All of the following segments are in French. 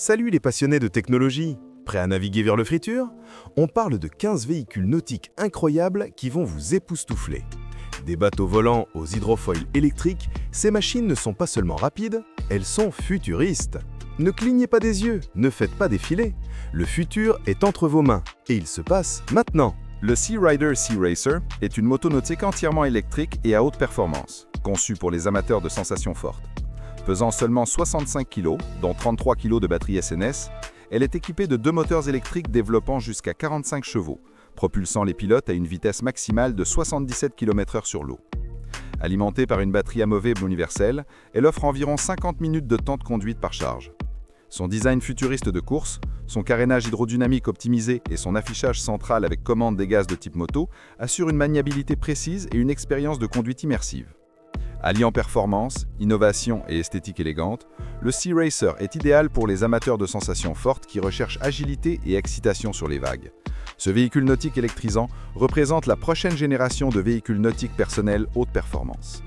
Salut les passionnés de technologie! Prêts à naviguer vers le futur? On parle de 15 véhicules nautiques incroyables qui vont vous époustoufler. Des bateaux volants aux hydrofoils électriques, ces machines ne sont pas seulement rapides, elles sont futuristes. Ne clignez pas des yeux, ne faites pas défiler. Le futur est entre vos mains et il se passe maintenant. Le Sea Rider Sea Racer est une moto nautique entièrement électrique et à haute performance, conçue pour les amateurs de sensations fortes. Pesant seulement 65 kg, dont 33 kg de batterie SNS, elle est équipée de deux moteurs électriques développant jusqu'à 45 chevaux, propulsant les pilotes à une vitesse maximale de 77 km/h sur l'eau. Alimentée par une batterie amovible universelle, elle offre environ 50 minutes de temps de conduite par charge. Son design futuriste de course, son carénage hydrodynamique optimisé et son affichage central avec commande des gaz de type moto assurent une maniabilité précise et une expérience de conduite immersive. Alliant performance, innovation et esthétique élégante, le Sea Racer est idéal pour les amateurs de sensations fortes qui recherchent agilité et excitation sur les vagues. Ce véhicule nautique électrisant représente la prochaine génération de véhicules nautiques personnels haute performance.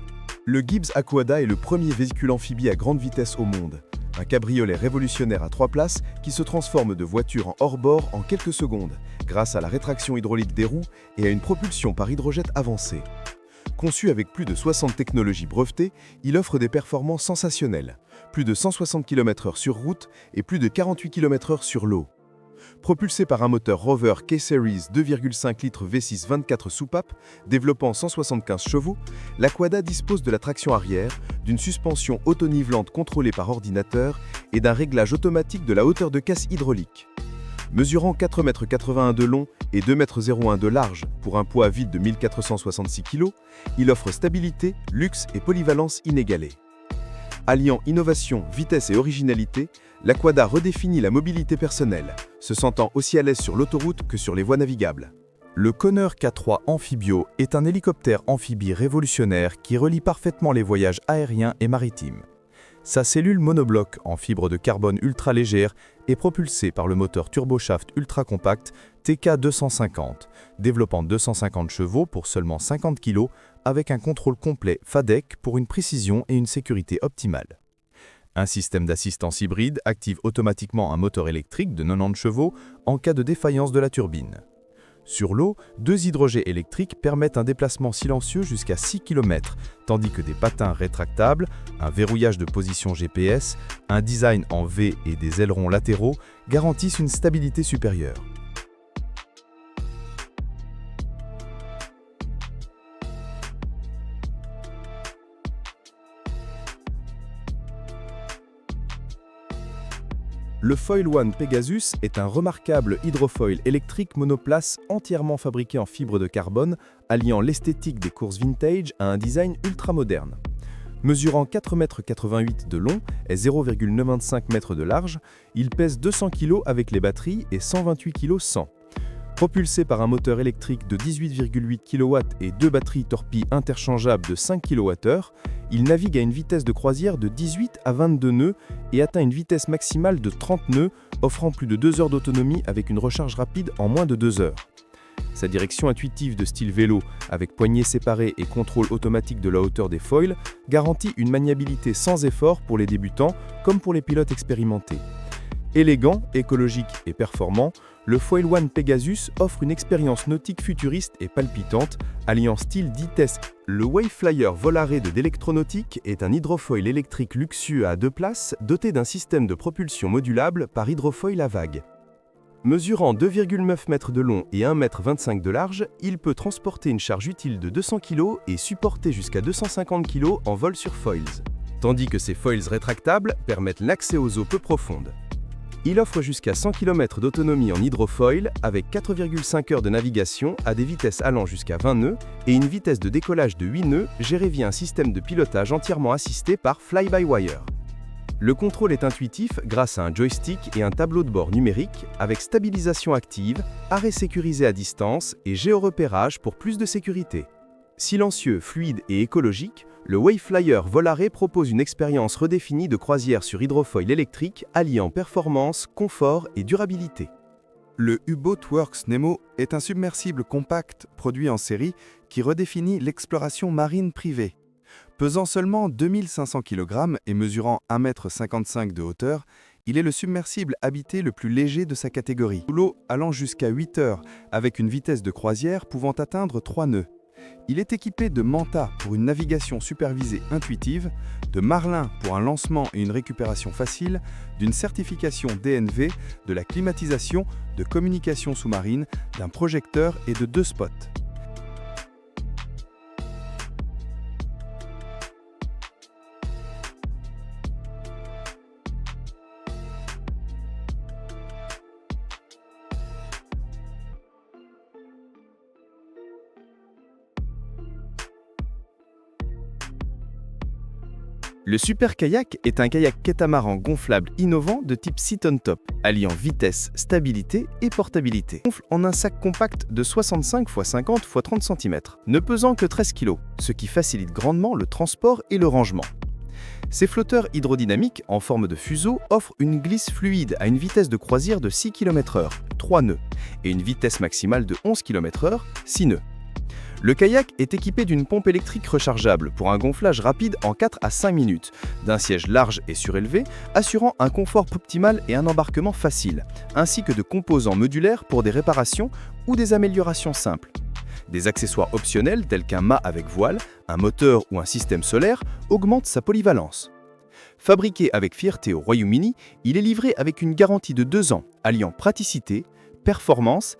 Le Gibbs Aquada est le premier véhicule amphibie à grande vitesse au monde. Un cabriolet révolutionnaire à 3 places qui se transforme de voiture en hors-bord en quelques secondes, grâce à la rétraction hydraulique des roues et à une propulsion par hydrogène avancée. Conçu avec plus de 60 technologies brevetées, il offre des performances sensationnelles, plus de 160 km/h sur route et plus de 48 km/h sur l'eau. Propulsé par un moteur Rover K-Series 2,5 litres V6 24 soupapes, développant 175 chevaux, l'Aquada dispose de la traction arrière, d'une suspension auto-nivelante contrôlée par ordinateur et d'un réglage automatique de la hauteur de casse hydraulique. Mesurant 4,81 m de long et 2,01 m de large pour un poids vide de 1466 kg, il offre stabilité, luxe et polyvalence inégalée. Alliant innovation, vitesse et originalité, l'Aquada redéfinit la mobilité personnelle, se sentant aussi à l'aise sur l'autoroute que sur les voies navigables. Le Conner K3 Amphibio est un hélicoptère amphibie révolutionnaire qui relie parfaitement les voyages aériens et maritimes. Sa cellule monobloc en fibre de carbone ultra légère est propulsée par le moteur turboshaft ultra compact TK250, développant 250 chevaux pour seulement 50 kg avec un contrôle complet FADEC pour une précision et une sécurité optimale. Un système d'assistance hybride active automatiquement un moteur électrique de 90 chevaux en cas de défaillance de la turbine. Sur l'eau, deux hydrogés électriques permettent un déplacement silencieux jusqu'à 6 km, tandis que des patins rétractables, un verrouillage de position GPS, un design en V et des ailerons latéraux garantissent une stabilité supérieure. Le Foil One Pegasus est un remarquable hydrofoil électrique monoplace entièrement fabriqué en fibre de carbone, alliant l'esthétique des courses vintage à un design ultra-moderne. Mesurant 4,88 m de long et 0,95 m de large, il pèse 200 kg avec les batteries et 128 kg sans. Propulsé par un moteur électrique de 18,8 kW et deux batteries torpilles interchangeables de 5 kWh, il navigue à une vitesse de croisière de 18 à 22 nœuds et atteint une vitesse maximale de 30 nœuds, offrant plus de 2 heures d'autonomie avec une recharge rapide en moins de 2 heures. Sa direction intuitive de style vélo, avec poignées séparées et contrôle automatique de la hauteur des foils, garantit une maniabilité sans effort pour les débutants comme pour les pilotes expérimentés. Élégant, écologique et performant, le Foil One Pegasus offre une expérience nautique futuriste et palpitante, alliant style vitesse. Le Waveflyer Volare de Delectronautique est un hydrofoil électrique luxueux à 2 places doté d'un système de propulsion modulable par hydrofoil à vague. Mesurant 2,9 m de long et 1,25 m de large, il peut transporter une charge utile de 200 kg et supporter jusqu'à 250 kg en vol sur foils, tandis que ses foils rétractables permettent l'accès aux eaux peu profondes. Il offre jusqu'à 100 km d'autonomie en hydrofoil avec 4,5 heures de navigation à des vitesses allant jusqu'à 20 nœuds et une vitesse de décollage de 8 nœuds gérée via un système de pilotage entièrement assisté par fly-by-wire. Le contrôle est intuitif grâce à un joystick et un tableau de bord numérique avec stabilisation active, arrêt sécurisé à distance et géorepérage pour plus de sécurité. Silencieux, fluide et écologique, le Waveflyer Volare propose une expérience redéfinie de croisière sur hydrofoil électrique alliant performance, confort et durabilité. Le U-Boat Works Nemo est un submersible compact produit en série qui redéfinit l'exploration marine privée. Pesant seulement 2500 kg et mesurant 1,55 m de hauteur, Il est le submersible habité le plus léger de sa catégorie, sous l'eau allant jusqu'à 8 heures, avec une vitesse de croisière pouvant atteindre 3 nœuds. Il est équipé de Manta pour une navigation supervisée intuitive, de Marlin pour un lancement et une récupération facile, d'une certification DNV, de la climatisation, de communication sous-marine, d'un projecteur et de 2 spots. Le Super Kayak est un kayak catamaran gonflable innovant de type sit-on-top, alliant vitesse, stabilité et portabilité. Gonfle en un sac compact de 65 x 50 x 30 cm, ne pesant que 13 kg, ce qui facilite grandement le transport et le rangement. Ces flotteurs hydrodynamiques en forme de fuseau offrent une glisse fluide à une vitesse de croisière de 6 km/h, 3 nœuds, et une vitesse maximale de 11 km/h, 6 nœuds. Le kayak est équipé d'une pompe électrique rechargeable pour un gonflage rapide en 4 à 5 minutes, d'un siège large et surélevé, assurant un confort optimal et un embarquement facile, ainsi que de composants modulaires pour des réparations ou des améliorations simples. Des accessoires optionnels tels qu'un mât avec voile, un moteur ou un système solaire augmentent sa polyvalence. Fabriqué avec fierté au Royaume-Uni, il est livré avec une garantie de 2 ans, alliant praticité, performance